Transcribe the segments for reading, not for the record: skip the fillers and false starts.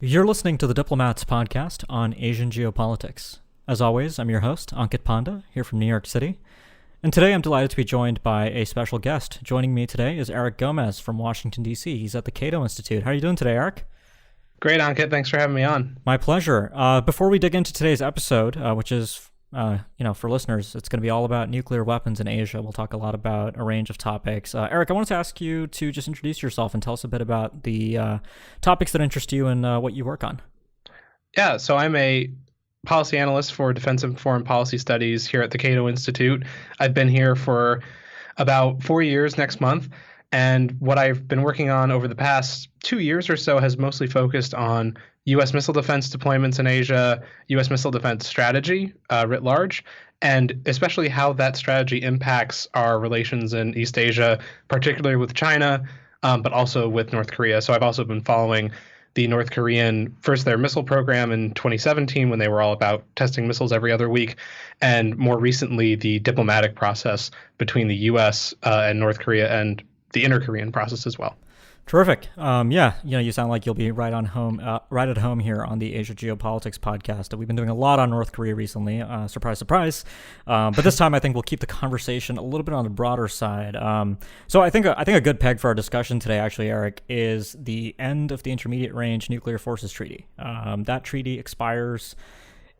You're listening to the Diplomats podcast on Asian geopolitics. As always, I'm your host, Ankit Panda, here from New York City. And today I'm delighted to be joined by a special guest. Joining me today is Eric Gomez from Washington, D.C. He's at the Cato Institute. How are you doing today, Eric? Great, Ankit. Thanks for having me on. My pleasure. Before we dig into today's episode, which is for listeners, it's going to be all about nuclear weapons in Asia. We'll talk a lot about a range of topics. Eric, I wanted to ask you to just introduce yourself and tell us a bit about the topics that interest you and what you work on. Yeah, so I'm a policy analyst for defense and foreign policy studies here at the Cato Institute. I've been here for about 4 years next month. And what I've been working on over the past 2 years or so has mostly focused on U.S. missile defense deployments in Asia, U.S. missile defense strategy writ large, and especially how that strategy impacts our relations in East Asia, particularly with China, but also with North Korea. So I've also been following the North Korean, first their missile program in 2017 when they were all about testing missiles every other week, and more recently the diplomatic process between the U.S. And North Korea and the inter-Korean process as well. Terrific. You sound like you'll be right at home here on the Asia Geopolitics podcast. We've been doing a lot on North Korea recently. Surprise, surprise. But this time, I think we'll keep the conversation a little bit on the broader side. So I think a good peg for our discussion today, actually, Eric, is the end of the Intermediate Range Nuclear Forces Treaty. That treaty expires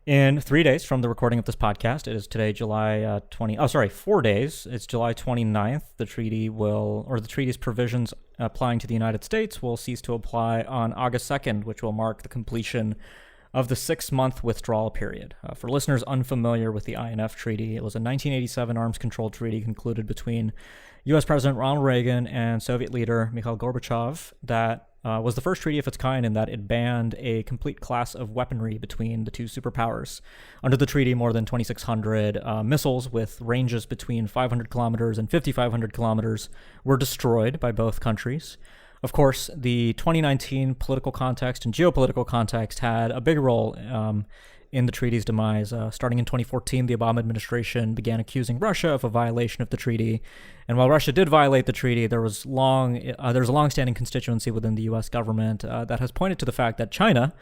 in 3 days from the recording of this podcast. It is today, 4 days. It's July 29th. The treaty's provisions applying to the United States will cease to apply on August 2nd, which will mark the completion of the 6-month withdrawal period. For listeners unfamiliar with the INF Treaty, it was a 1987 arms control treaty concluded between U.S. President Ronald Reagan and Soviet leader Mikhail Gorbachev that was the first treaty of its kind in that it banned a complete class of weaponry between the two superpowers. Under the treaty, more than 2,600 missiles with ranges between 500 kilometers and 5,500 kilometers were destroyed by both countries. Of course, the 2019 political context and geopolitical context had a big role in the treaty's demise. Starting in 2014, the Obama administration began accusing Russia of a violation of the treaty. And while Russia did violate the treaty, there was a long-standing constituency within the U.S. government that has pointed to the fact that China,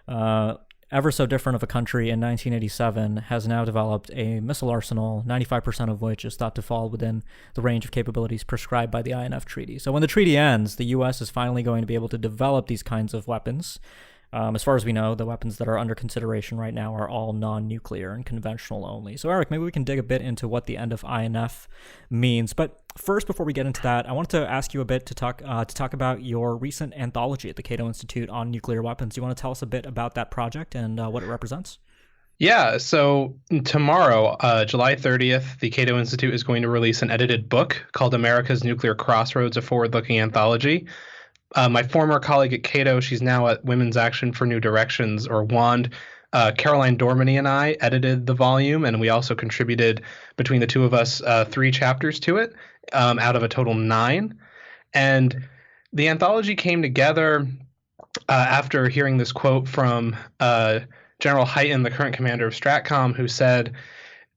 ever so different of a country in 1987, has now developed a missile arsenal, 95% of which is thought to fall within the range of capabilities prescribed by the INF Treaty. So when the treaty ends, the U.S. is finally going to be able to develop these kinds of weapons. As far as we know, the weapons that are under consideration right now are all non-nuclear and conventional only. So, Eric, maybe we can dig a bit into what the end of INF means. But first, before we get into that, I wanted to ask you a bit to talk about your recent anthology at the Cato Institute on nuclear weapons. Do you want to tell us a bit about that project and what it represents? Yeah, so tomorrow, July 30th, the Cato Institute is going to release an edited book called America's Nuclear Crossroads, a forward-looking anthology. My former colleague at Cato, she's now at Women's Action for New Directions, or WAND, Caroline Dormany and I edited the volume, and we also contributed, between the two of us, 3 chapters to it, out of a total 9. And the anthology came together after hearing this quote from General Hyten, the current commander of STRATCOM, who said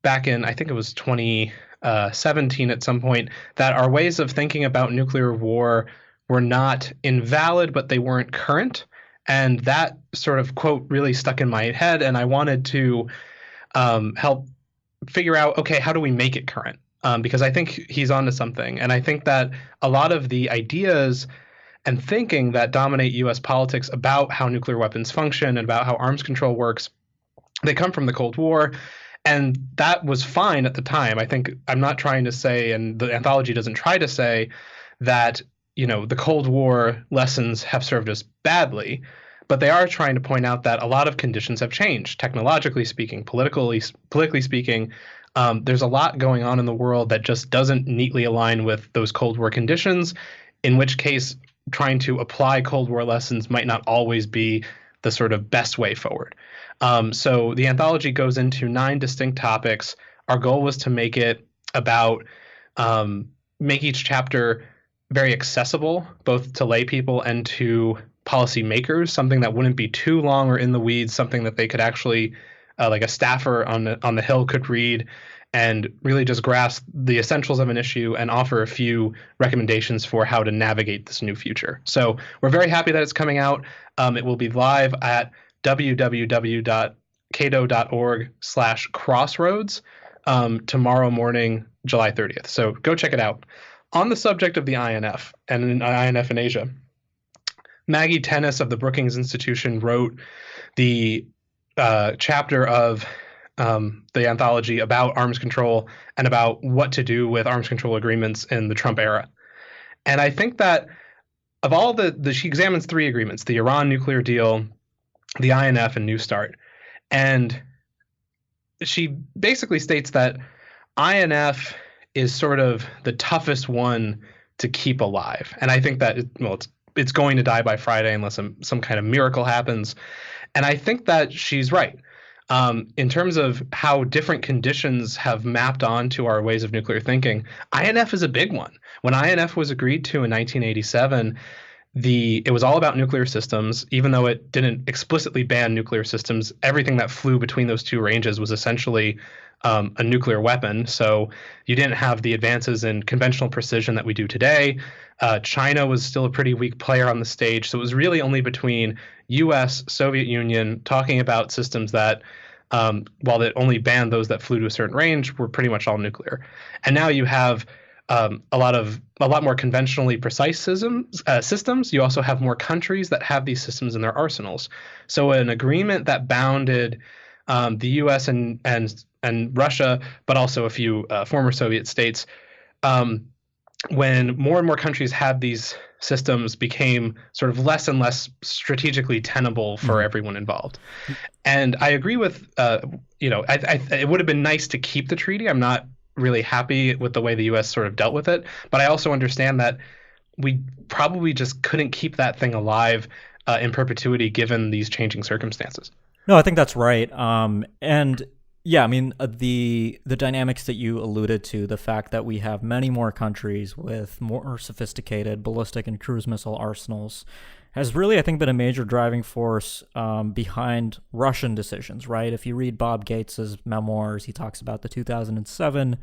back in, I think it was 2017 at some point, that our ways of thinking about nuclear war were not invalid, but they weren't current. And that sort of quote really stuck in my head. And I wanted to help figure out, okay, how do we make it current? Because I think he's onto something. And I think that a lot of the ideas and thinking that dominate U.S. politics about how nuclear weapons function and about how arms control works, they come from the Cold War. And that was fine at the time. I think I'm not trying to say, and the anthology doesn't try to say, that the Cold War lessons have served us badly, but they are trying to point out that a lot of conditions have changed, technologically speaking, politically speaking. There's a lot going on in the world that just doesn't neatly align with those Cold War conditions, in which case trying to apply Cold War lessons might not always be the sort of best way forward. So the anthology goes into 9 distinct topics. Our goal was to make it about, make each chapter very accessible, both to lay people and to policymakers, something that wouldn't be too long or in the weeds, something that they could actually, like a staffer on the Hill could read and really just grasp the essentials of an issue and offer a few recommendations for how to navigate this new future. So we're very happy that it's coming out. It will be live at www.cato.org/crossroads tomorrow morning, July 30th. So go check it out. On the subject of the INF and INF in Asia, Maggie Tennis of the Brookings Institution wrote the chapter of the anthology about arms control and about what to do with arms control agreements in the Trump era. And I think that of all she examines 3 agreements: the Iran nuclear deal, the INF, and New START. And she basically states that INF is sort of the toughest one to keep alive. And I think that it's going to die by Friday unless some kind of miracle happens. And I think that she's right. In terms of how different conditions have mapped onto our ways of nuclear thinking, INF is a big one. When INF was agreed to in 1987, it was all about nuclear systems. Even though it didn't explicitly ban nuclear systems, everything that flew between those 2 ranges was essentially a nuclear weapon. So you didn't have the advances in conventional precision that we do today. China was still a pretty weak player on the stage. So it was really only between U.S., Soviet Union talking about systems that, while it only banned those that flew to a certain range, were pretty much all nuclear. And now you have a lot more conventionally precise systems. You also have more countries that have these systems in their arsenals. So an agreement that bounded the U.S. and Russia, but also a few former Soviet states, when more and more countries had these systems, became sort of less and less strategically tenable for everyone involved. And I agree with, it would have been nice to keep the treaty. I'm not really happy with the way the U.S. sort of dealt with it, but I also understand that we probably just couldn't keep that thing alive in perpetuity given these changing circumstances. No, I think that's right. And yeah, I mean, the dynamics that you alluded to, the fact that we have many more countries with more sophisticated ballistic and cruise missile arsenals has really, I think, been a major driving force behind Russian decisions, right? If you read Bob Gates's memoirs, he talks about the 2007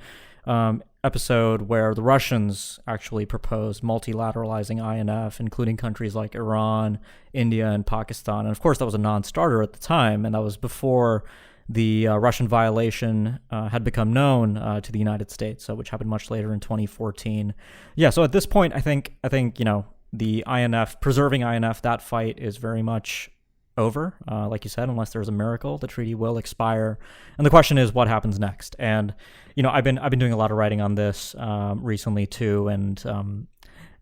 episode where the Russians actually proposed multilateralizing INF, including countries like Iran, India, and Pakistan. And of course, that was a non-starter at the time, and that was before the Russian violation had become known to the United States, which happened much later in 2014. Yeah, so at this point, I think the INF, preserving INF, that fight is very much over. Like you said, unless there's a miracle, the treaty will expire. And the question is, what happens next? And I've been doing a lot of writing on this recently too, and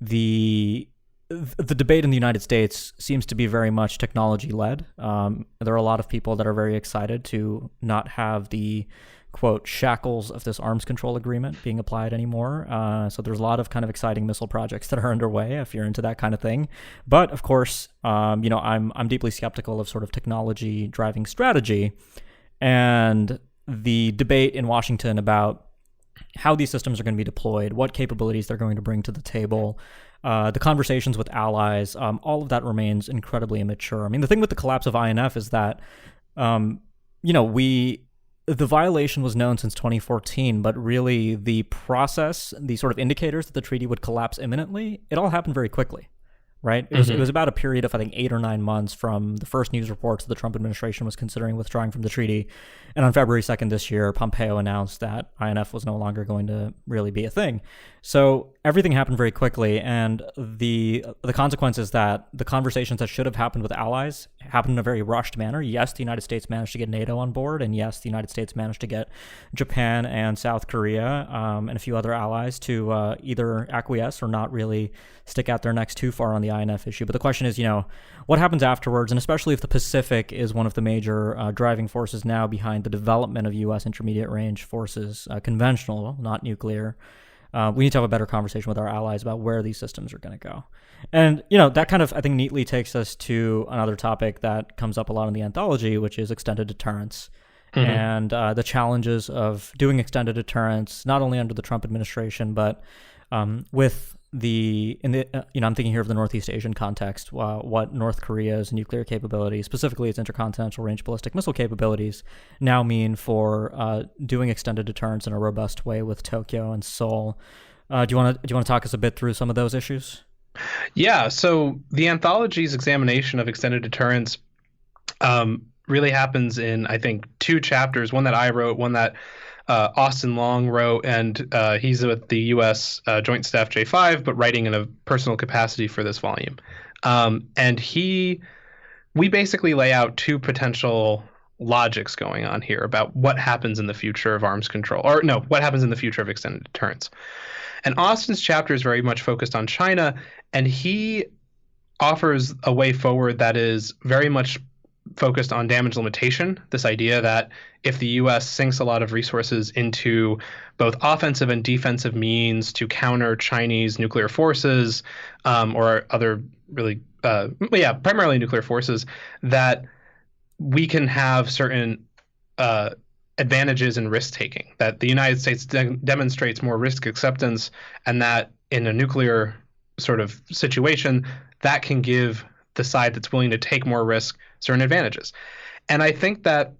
the debate in the United States seems to be very much technology-led. There are a lot of people that are very excited to not have the, quote, shackles of this arms control agreement being applied anymore. So there's a lot of kind of exciting missile projects that are underway if you're into that kind of thing. But of course, I'm deeply skeptical of sort of technology driving strategy, and the debate in Washington about how these systems are going to be deployed, what capabilities they're going to bring to the table, the conversations with allies, all of that remains incredibly immature. I mean, the thing with the collapse of INF is that, the violation was known since 2014, but really the process, the sort of indicators that the treaty would collapse imminently, it all happened very quickly, right? It was about a period of, I think, 8 or 9 months from the first news reports that the Trump administration was considering withdrawing from the treaty. And on February 2nd this year, Pompeo announced that INF was no longer going to really be a thing. So everything happened very quickly, and the consequence is that the conversations that should have happened with allies happened in a very rushed manner. Yes, the United States managed to get NATO on board, and yes, the United States managed to get Japan and South Korea and a few other allies to either acquiesce or not really stick out their necks too far on the INF issue. But the question is, what happens afterwards, and especially if the Pacific is one of the major driving forces now behind the development of U.S. intermediate range forces, conventional, not nuclear. We need to have a better conversation with our allies about where these systems are going to go. And, that kind of, I think, neatly takes us to another topic that comes up a lot in the anthology, which is extended deterrence. Mm-hmm. And the challenges of doing extended deterrence, not only under the Trump administration, but with I'm thinking here of the Northeast Asian context, what North Korea's nuclear capabilities, specifically its intercontinental range ballistic missile capabilities, now mean for doing extended deterrence in a robust way with Tokyo and Seoul. Do you want to talk us a bit through some of those issues? Yeah, so the anthology's examination of extended deterrence really happens in, I think, two chapters. One that I wrote, one that Austin Long wrote, and he's with the U.S. Joint Staff J5, but writing in a personal capacity for this volume. And we basically lay out two potential logics going on here about what happens in the future of arms control, or no, what happens in the future of extended deterrence. And Austin's chapter is very much focused on China, and he offers a way forward that is very much focused on damage limitation, this idea that if the U.S. sinks a lot of resources into both offensive and defensive means to counter Chinese nuclear forces, or other really, primarily nuclear forces, that we can have certain advantages in risk-taking, that the United States demonstrates more risk acceptance, and that in a nuclear sort of situation, that can give the side that's willing to take more risk certain advantages. And I think that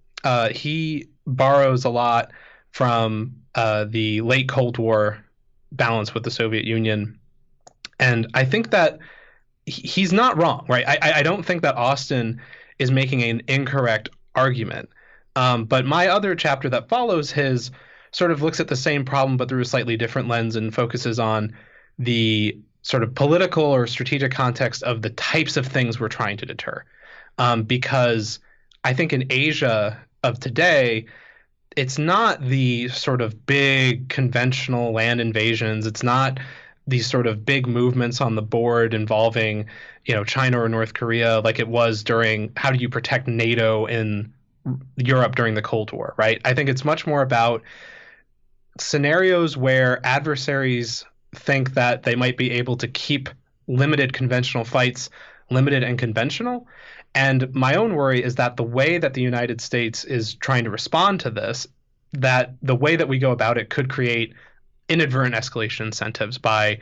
he borrows a lot from the late Cold War balance with the Soviet Union. And I think that he's not wrong, right? I don't think that Austin is making an incorrect argument. But my other chapter that follows his sort of looks at the same problem, but through a slightly different lens, and focuses on the sort of political or strategic context of the types of things we're trying to deter. Because I think in Asia of today, it's not the sort of big conventional land invasions. It's not these sort of big movements on the board involving, China or North Korea, like it was during how do you protect NATO in Europe during the Cold War, right? I think it's much more about scenarios where adversaries think that they might be able to keep limited conventional fights limited and conventional. And my own worry is that the way that the United States is trying to respond to this, that the way that we go about it could create inadvertent escalation incentives by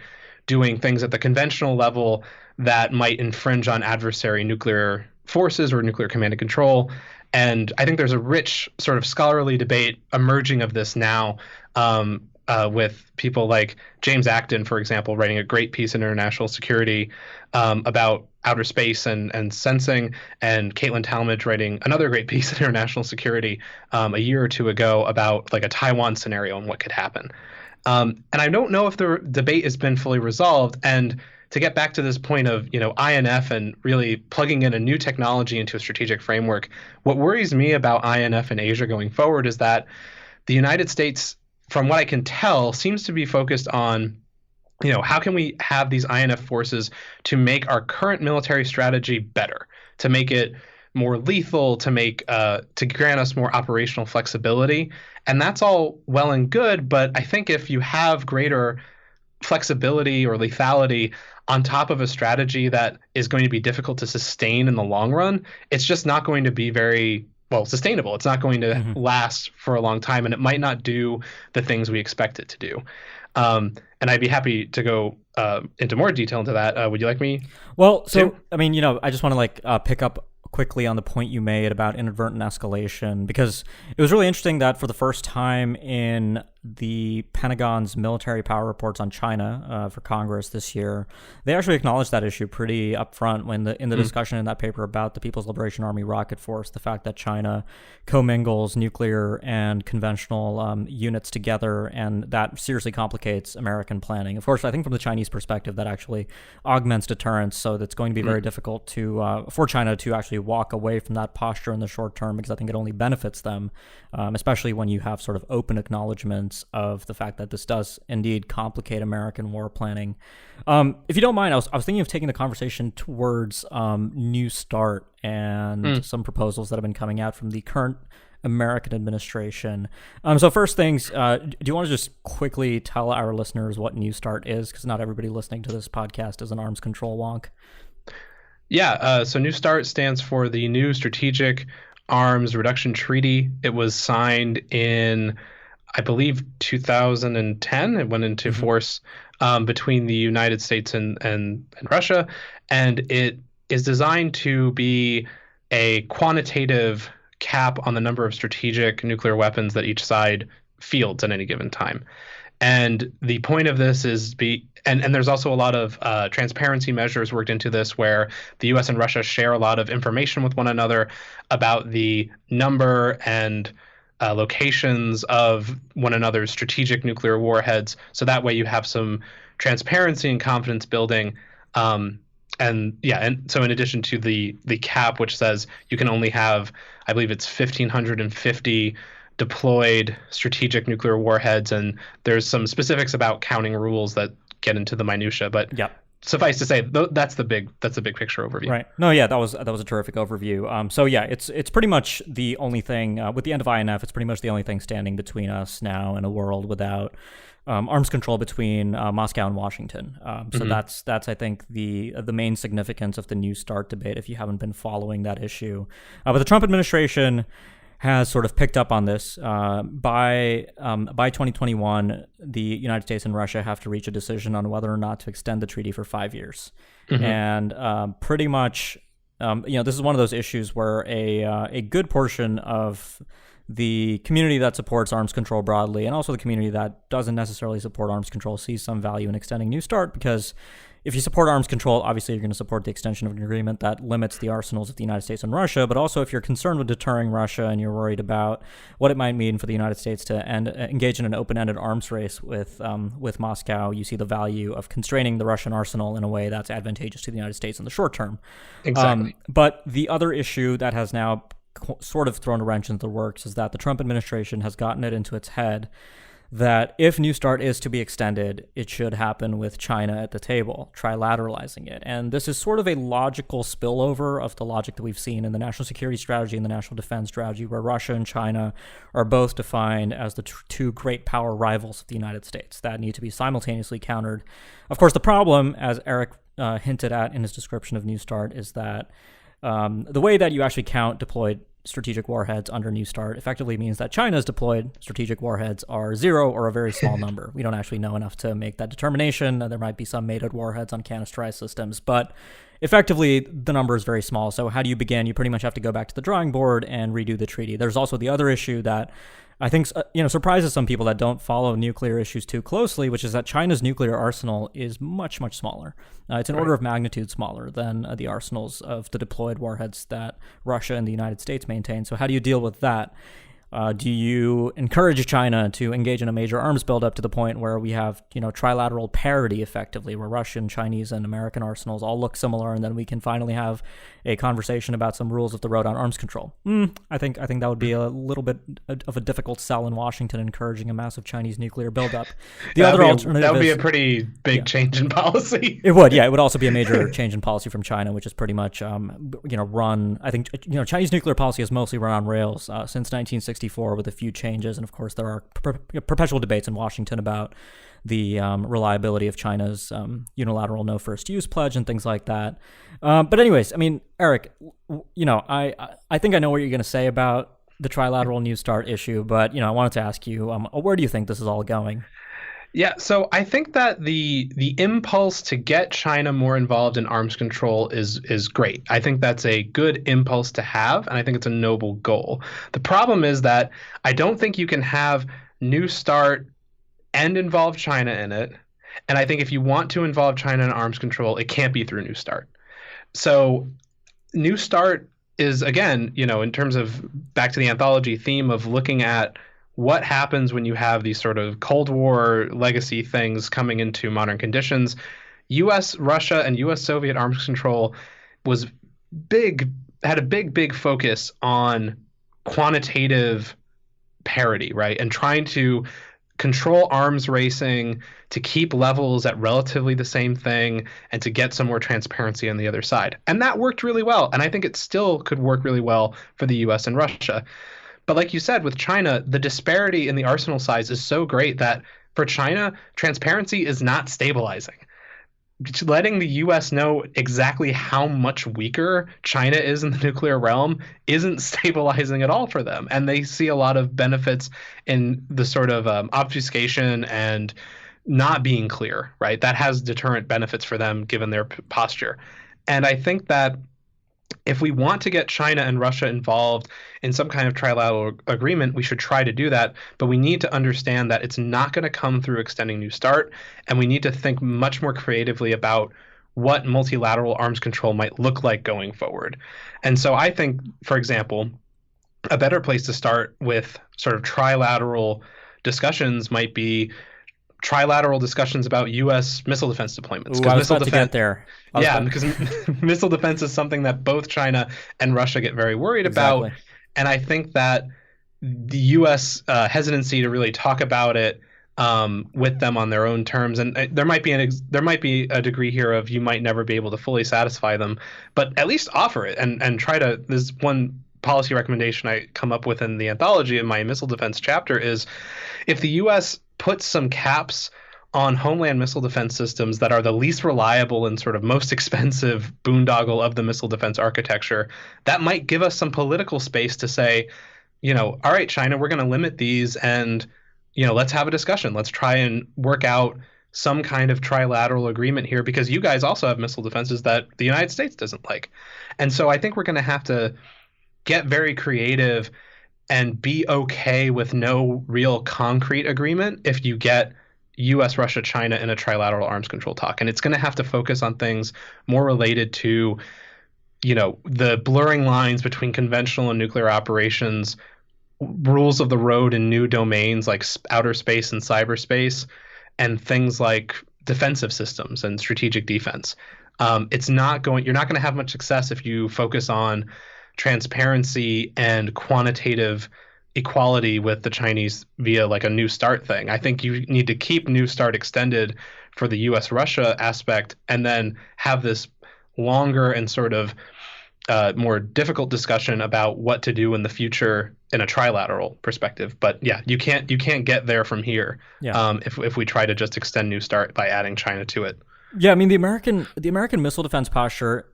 doing things at the conventional level that might infringe on adversary nuclear forces or nuclear command and control. And I think there's a rich sort of scholarly debate emerging of this now, with people like James Acton, for example, writing a great piece in International Security about outer space and sensing, and Caitlin Talmadge writing another great piece in International Security a year or two ago about like a Taiwan scenario and what could happen. And I don't know if the debate has been fully resolved. And to get back to this point of, INF and really plugging in a new technology into a strategic framework, what worries me about INF in Asia going forward is that the United States, from what I can tell, seems to be focused on, how can we have these INF forces to make our current military strategy better, to make it more lethal, to grant us more operational flexibility. And that's all well and good, but I think if you have greater flexibility or lethality on top of a strategy that is going to be difficult to sustain in the long run, it's just not going to be very sustainable. It's not going to last for a long time, and it might not do the things we expect it to do. And I'd be happy to go into more detail into that. Would you like me? Well, so, I just want to pick up quickly on the point you made about inadvertent escalation, because it was really interesting that for the first time in the Pentagon's military power reports on China for Congress this year, they actually acknowledged that issue pretty upfront when in the discussion in that paper about the People's Liberation Army rocket force, the fact that China commingles nuclear and conventional units together, and that seriously complicates American planning. Of course, I think from the Chinese perspective, that actually augments deterrence, so that's going to be very difficult for China to actually walk away from that posture in the short term, because I think it only benefits them, especially when you have sort of open acknowledgments of the fact that this does indeed complicate American war planning. If you don't mind, I was thinking of taking the conversation towards New START and some proposals that have been coming out from the current American administration. So first things, do you want to just quickly tell our listeners what New START is? Because not everybody listening to this podcast is an arms control wonk. Yeah, so New START stands for the New Strategic Arms Reduction Treaty. It was signed in I believe 2010. It went into Hmm. force between the United States and Russia, and it is designed to be a quantitative cap on the number of strategic nuclear weapons that each side fields at any given time. And the point of this is and there's also a lot of transparency measures worked into this where the US and Russia share a lot of information with one another about the number and locations of one another's strategic nuclear warheads. So that way you have some transparency and confidence building. And yeah, and so in addition to the cap, which says you can only have, I believe it's 1,550 deployed strategic nuclear warheads, and there's some specifics about counting rules that get into the minutia. But Yep. suffice to say, that's the big picture overview. Right. No, yeah, that was a terrific overview. So yeah, it's pretty much the only thing with the end of INF. It's pretty much the only thing standing between us now and a world without arms control between Moscow and Washington. So Mm-hmm. that's I think the main significance of the New START debate. If you haven't been following that issue, but the Trump administration has sort of picked up on this. By 2021, the United States and Russia have to reach a decision on whether or not to extend the treaty for 5 years, Mm-hmm. and pretty much, this is one of those issues where a good portion of the community that supports arms control broadly, and also the community that doesn't necessarily support arms control, sees some value in extending New START because if you support arms control, obviously you're going to support the extension of an agreement that limits the arsenals of the United States and Russia. But also, if you're concerned with deterring Russia and you're worried about what it might mean for the United States to engage in an open-ended arms race with Moscow, you see the value of constraining the Russian arsenal in a way that's advantageous to the United States in the short term. Exactly. But the other issue that has now sort of thrown a wrench into the works is that the Trump administration has gotten it into its head that if New START is to be extended, it should happen with China at the table, trilateralizing it. And this is sort of a logical spillover of the logic that we've seen in the national security strategy and the national defense strategy, where Russia and China are both defined as the two great power rivals of the United States that need to be simultaneously countered. Of course, the problem, as Eric hinted at in his description of New START, is that the way that you actually count deployed strategic warheads under New START effectively means that China's deployed strategic warheads are zero or a very small number. We don't actually know enough to make that determination. There might be some mated warheads on canisterized systems, but effectively the number is very small. So how do you begin? You pretty much have to go back to the drawing board and redo the treaty. There's also the other issue that I think surprises some people that don't follow nuclear issues too closely, which is that China's nuclear arsenal is much, much smaller. It's an Right. order of magnitude smaller than the arsenals of the deployed warheads that Russia and the United States maintain. So how do you deal with that? Do you encourage China to engage in a major arms buildup to the point where we have, trilateral parity effectively, where Russian, Chinese, and American arsenals all look similar, and then we can finally have a conversation about some rules of the road on arms control? I think that would be a little bit of a difficult sell in Washington, encouraging a massive Chinese nuclear buildup. The other alternative That would be is a pretty big change in policy. it would, yeah. It would also be a major change in policy from China, which is pretty much, run. I think Chinese nuclear policy has mostly run on rails since 1964, with a few changes, and of course there are perpetual debates in Washington about the reliability of China's unilateral no first use pledge and things like that. But anyways, I mean, Eric, I think I know what you're going to say about the trilateral New START issue, but I wanted to ask you, where do you think this is all going? Yeah, so I think that the impulse to get China more involved in arms control is great. I think that's a good impulse to have, and I think it's a noble goal. The problem is that I don't think you can have New START and involve China in it. And I think if you want to involve China in arms control, it can't be through New START. So New START is, again, in terms of back to the anthology theme of looking at what happens when you have these sort of Cold War legacy things coming into modern conditions. US, Russia, and US Soviet arms control was had a big focus on quantitative parity, right? And trying to control arms racing to keep levels at relatively the same thing and to get some more transparency on the other side. And that worked really well. And I think it still could work really well for the US and Russia. But like you said, with China, the disparity in the arsenal size is so great that for China, transparency is not stabilizing. letting the US know exactly how much weaker China is in the nuclear realm isn't stabilizing at all for them. And they see a lot of benefits in the sort of obfuscation and not being clear, right? That has deterrent benefits for them given their posture. And I think that if we want to get China and Russia involved in some kind of trilateral agreement, we should try to do that. But we need to understand that it's not going to come through extending New START. And we need to think much more creatively about what multilateral arms control might look like going forward. And so I think, for example, a better place to start with sort of trilateral discussions might be trilateral discussions about U.S. missile defense deployments. Ooh, I was missile about to get there. Yeah, because missile defense is something that both China and Russia get very worried about. Exactly. And I think that the U.S. Hesitancy to really talk about it with them on their own terms, and there might be a degree here of you might never be able to fully satisfy them, but at least offer it and try to. There's one policy recommendation I come up with in the anthology in my missile defense chapter is if the U.S. puts some caps on homeland missile defense systems that are the least reliable and sort of most expensive boondoggle of the missile defense architecture, that might give us some political space to say, all right, China, we're going to limit these and, let's have a discussion. Let's try and work out some kind of trilateral agreement here because you guys also have missile defenses that the United States doesn't like. And so I think we're going to have to get very creative and be okay with no real concrete agreement if you get US, Russia, China in a trilateral arms control talk. And it's going to have to focus on things more related to, the blurring lines between conventional and nuclear operations, rules of the road in new domains like outer space and cyberspace, and things like defensive systems and strategic defense. You're not going to have much success if you focus on transparency and quantitative equality with the Chinese via like a New START thing. I think you need to keep New START extended for the US-Russia aspect and then have this longer and sort of more difficult discussion about what to do in the future in a trilateral perspective. But yeah, you can't get there from here if we try to just extend New START by adding China to it. Yeah, I mean the American missile defense posture.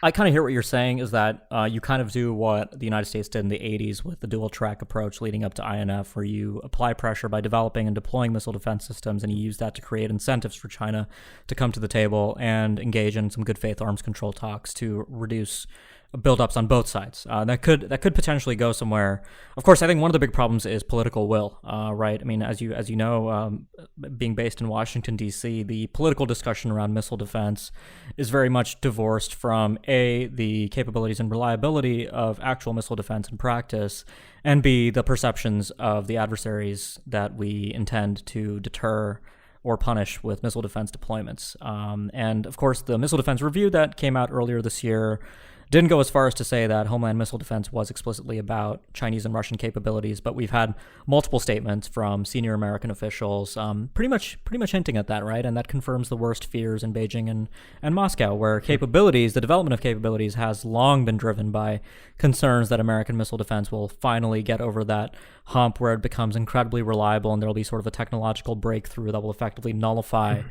I kind of hear what you're saying is that you kind of do what the United States did in the '80s with the dual track approach leading up to INF, where you apply pressure by developing and deploying missile defense systems, and you use that to create incentives for China to come to the table and engage in some good faith arms control talks to reduce buildups on both sides. That could potentially go somewhere. Of course, I think one of the big problems is political will. Right? I mean, as you know, being based in Washington D.C., the political discussion around missile defense is very much divorced from the capabilities and reliability of actual missile defense in practice, and B, the perceptions of the adversaries that we intend to deter or punish with missile defense deployments. And of course, the Missile Defense Review that came out earlier this year didn't go as far as to say that Homeland Missile Defense was explicitly about Chinese and Russian capabilities, but we've had multiple statements from senior American officials pretty much hinting at that, right? And that confirms the worst fears in Beijing and Moscow, where the development of capabilities has long been driven by concerns that American missile defense will finally get over that hump where it becomes incredibly reliable and there'll be sort of a technological breakthrough that will effectively nullify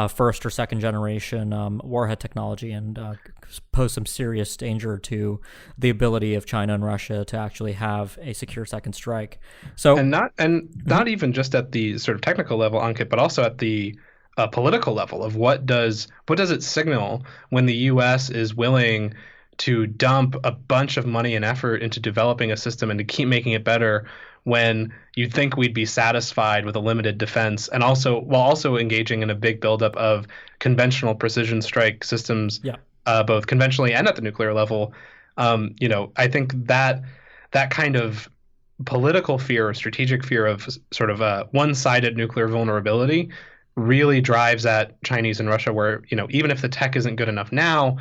first or second generation warhead technology and pose some serious danger to the ability of China and Russia to actually have a secure second strike. So not even just at the sort of technical level, Ankit, but also at the political level of what does it signal when the U.S. is willing to dump a bunch of money and effort into developing a system and to keep making it better when you'd think we'd be satisfied with a limited defense, and while also engaging in a big buildup of conventional precision strike systems, both conventionally and at the nuclear level. I think that kind of political fear or strategic fear of sort of a one-sided nuclear vulnerability really drives at Chinese and Russia, where, even if the tech isn't good enough now,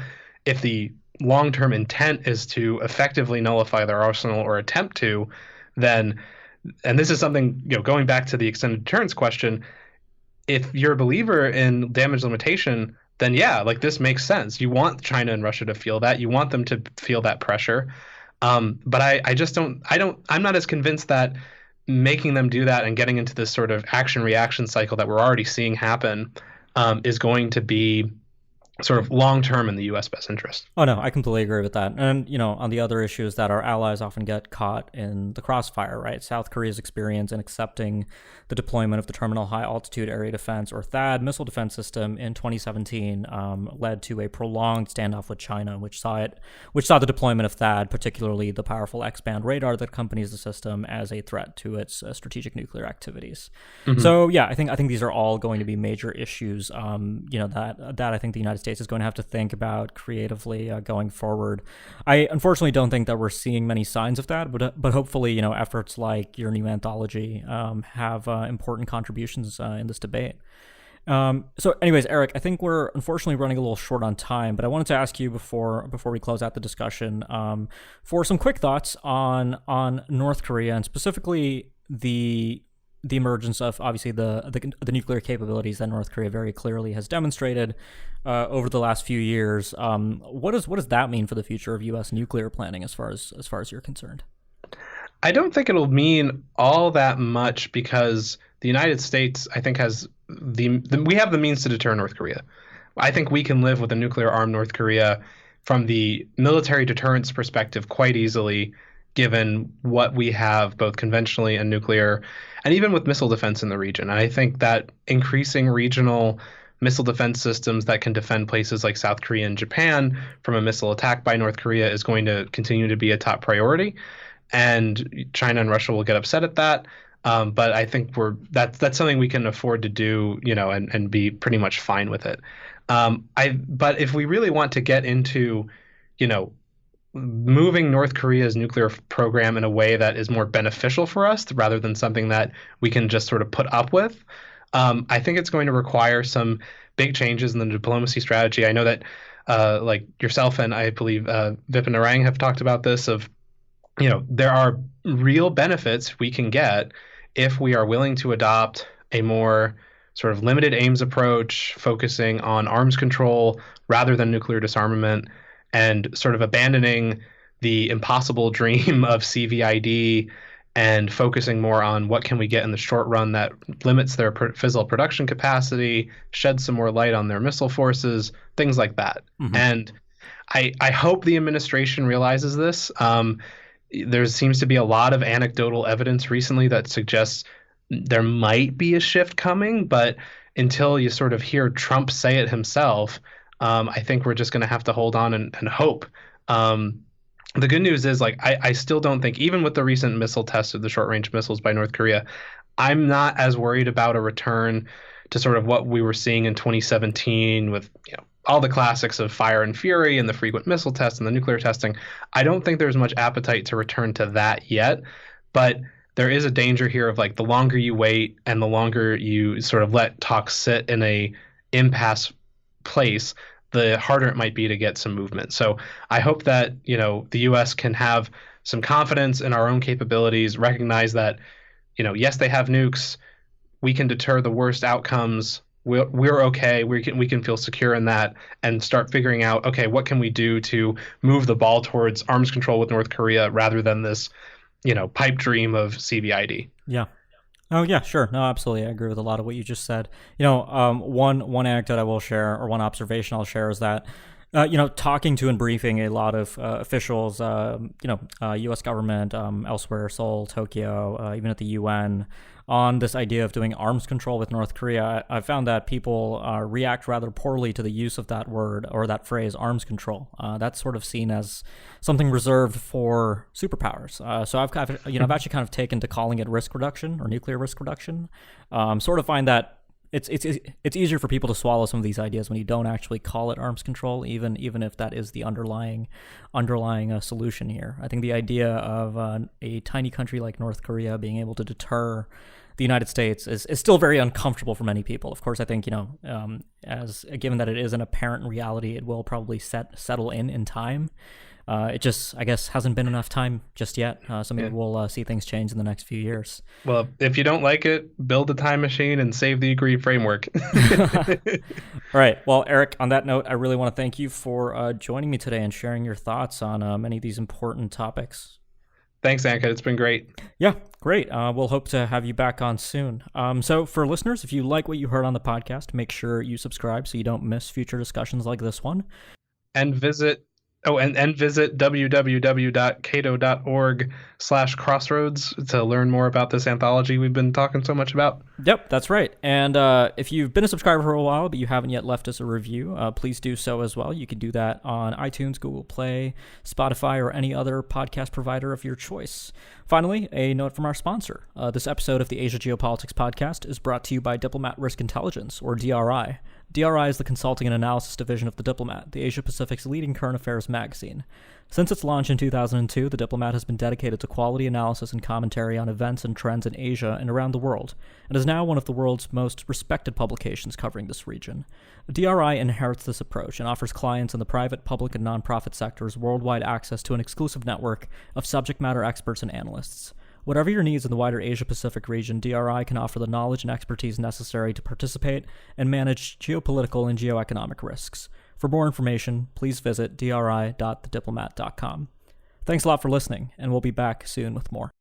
if the long-term intent is to effectively nullify their arsenal or attempt to, then, and this is something, going back to the extended deterrence question, if you're a believer in damage limitation, then this makes sense. You want China and Russia to feel that. You want them to feel that pressure. But I just I'm not as convinced that making them do that and getting into this sort of action reaction cycle that we're already seeing happen is going to be sort of long term in the U.S. best interest. Oh no, I completely agree with that. And on the other issue is that our allies often get caught in the crossfire, right? South Korea's experience in accepting the deployment of the Terminal High Altitude Area Defense, or THAAD, missile defense system in 2017 led to a prolonged standoff with China, which saw the deployment of THAAD, particularly the powerful X-band radar that accompanies the system, as a threat to its strategic nuclear activities. Mm-hmm. So yeah, I think these are all going to be major issues. That I think the United States is going to have to think about creatively going forward. I unfortunately don't think that we're seeing many signs of that, but hopefully, efforts like your new anthology have important contributions in this debate. So anyways, Eric, I think we're unfortunately running a little short on time, but I wanted to ask you before we close out the discussion for some quick thoughts on North Korea, and specifically the emergence of obviously the nuclear capabilities that North Korea very clearly has demonstrated over the last few years. What does that mean for the future of U.S. nuclear planning as far as you're concerned? I don't think it'll mean all that much, because the United States, I think, has we have the means to deter North Korea. I think we can live with a nuclear armed North Korea from the military deterrence perspective quite easily, given what we have both conventionally and nuclear, and even with missile defense in the region. And I think that increasing regional missile defense systems that can defend places like South Korea and Japan from a missile attack by North Korea is going to continue to be a top priority. And China and Russia will get upset at that. But I think that's something we can afford to do, and be pretty much fine with it. But if we really want to get into, moving North Korea's nuclear program in a way that is more beneficial for us rather than something that we can just sort of put up with, I think it's going to require some big changes in the diplomacy strategy. I know that like yourself and I believe Vipin Narang have talked about this, of there are real benefits we can get if we are willing to adopt a more sort of limited aims approach, focusing on arms control rather than nuclear disarmament, and sort of abandoning the impossible dream of CVID and focusing more on what can we get in the short run that limits their physical production capacity, sheds some more light on their missile forces, things like that. Mm-hmm. And I hope the administration realizes this. There seems to be a lot of anecdotal evidence recently that suggests there might be a shift coming, but until you sort of hear Trump say it himself, I think we're just going to have to hold on and hope. The good news is, I still don't think, even with the recent missile test of the short-range missiles by North Korea, I'm not as worried about a return to sort of what we were seeing in 2017 with, all the classics of fire and fury and the frequent missile tests and the nuclear testing. I don't think there's much appetite to return to that yet, but there is a danger here of the longer you wait and the longer you sort of let talks sit in a impasse place, the harder it might be to get some movement. So I hope that, the U.S. can have some confidence in our own capabilities, recognize that, yes, they have nukes. We can deter the worst outcomes. We're okay. We can feel secure in that, and start figuring out, okay, what can we do to move the ball towards arms control with North Korea rather than this, pipe dream of CVID. Yeah. Oh yeah, sure. No, absolutely. I agree with a lot of what you just said. One anecdote I will share, or one observation I'll share, is that talking to and briefing a lot of officials, U.S. government, elsewhere, Seoul, Tokyo, even at the UN, on this idea of doing arms control with North Korea, I found that people react rather poorly to the use of that word, or that phrase, arms control. That's sort of seen as something reserved for superpowers. So I've actually kind of taken to calling it risk reduction, or nuclear risk reduction. Sort of find that it's easier for people to swallow some of these ideas when you don't actually call it arms control, even if that is the underlying solution here. I think the idea of a tiny country like North Korea being able to deter the United States is still very uncomfortable for many people. Of course, I think as given that it is an apparent reality, it will probably settle in time. It just, I guess, hasn't been enough time just yet. So maybe we'll see things change in the next few years. Well, if you don't like it, build a time machine and save the agreed framework. All right. Well, Eric, on that note, I really want to thank you for joining me today and sharing your thoughts on many of these important topics. Thanks, Ankit. It's been great. Yeah, great. We'll hope to have you back on soon. So, for listeners, if you like what you heard on the podcast, make sure you subscribe so you don't miss future discussions like this one. And visit visit www.cato.org/crossroads to learn more about this anthology we've been talking so much about. Yep, that's right. And if you've been a subscriber for a while but you haven't yet left us a review, please do so as well. You can do that on iTunes, Google Play, Spotify, or any other podcast provider of your choice. Finally, a note from our sponsor. This episode of the Asia Geopolitics podcast is brought to you by Diplomat Risk Intelligence, or DRI. DRI is the consulting and analysis division of The Diplomat, the Asia-Pacific's leading current affairs magazine. Since its launch in 2002, The Diplomat has been dedicated to quality analysis and commentary on events and trends in Asia and around the world, and is now one of the world's most respected publications covering this region. DRI inherits this approach and offers clients in the private, public, and nonprofit sectors worldwide access to an exclusive network of subject matter experts and analysts. Whatever your needs in the wider Asia-Pacific region, DRI can offer the knowledge and expertise necessary to participate and manage geopolitical and geoeconomic risks. For more information, please visit dri.thediplomat.com. Thanks a lot for listening, and we'll be back soon with more.